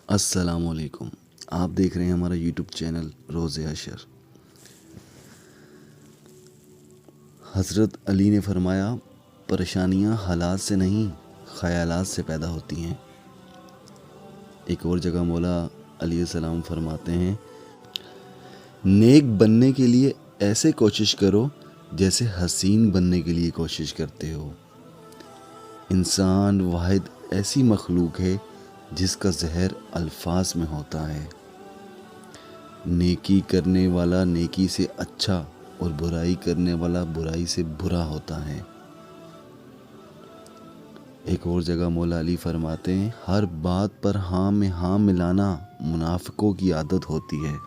अस्सलाम वालेकुम। आप देख रहे हैं हमारा यूट्यूब चैनल रोज़े अशर। हज़रत अली ने फरमाया, परेशानियां हालात से नहीं ख़यालात से पैदा होती हैं। एक और जगह मौला अलैहिस्सलाम फरमाते हैं, नेक बनने के लिए ऐसे कोशिश करो जैसे हसीन बनने के लिए कोशिश करते हो। इंसान वाहिद ऐसी मखलूक है जिसका जहर अल्फाज में होता है। नेकी करने वाला नेकी से अच्छा और बुराई करने वाला बुराई से बुरा होता है। एक और जगह मौला अली फरमाते हैं, हर बात पर हाँ में हाँ मिलाना मुनाफिकों की आदत होती है।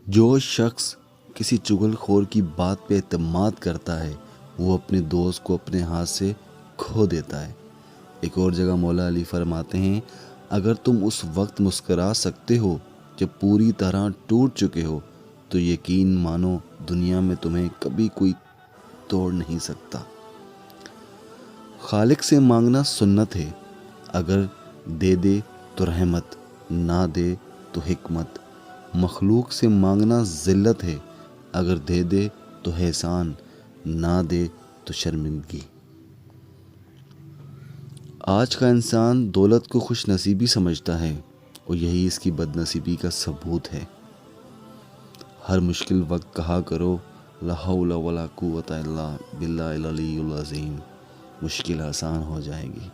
जो शख्स किसी चुगलखोर की बात पे एतमाद करता है वो अपने दोस्त को अपने हाथ से खो देता है। एक और जगह मौला अली फरमाते हैं, अगर तुम उस वक्त मुस्करा सकते हो जब पूरी तरह टूट चुके हो तो यकीन मानो दुनिया में तुम्हें कभी कोई तोड़ नहीं सकता। खालिक से मांगना सुन्नत है, अगर दे दे तो रहमत, ना दे तो हिकमत। मखलूक से मांगना ज़िल्लत है, अगर दे दे तो एहसान, ना दे तो शर्मिंदगी। आज का इंसान दौलत को खुश नसीबी समझता है और यही इसकी बदनसीबी का सबूत है। हर मुश्किल वक्त कहा करो, ला हौला वला कुव्वता इल्ला बिल्लाहिल अलिय्युल अज़ीम, मुश्किल आसान हो जाएगी।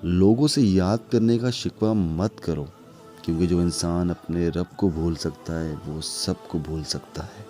लोगों से याद करने का शिकवा मत करो, क्योंकि जो इंसान अपने रब को भूल सकता है वो सब को भूल सकता है।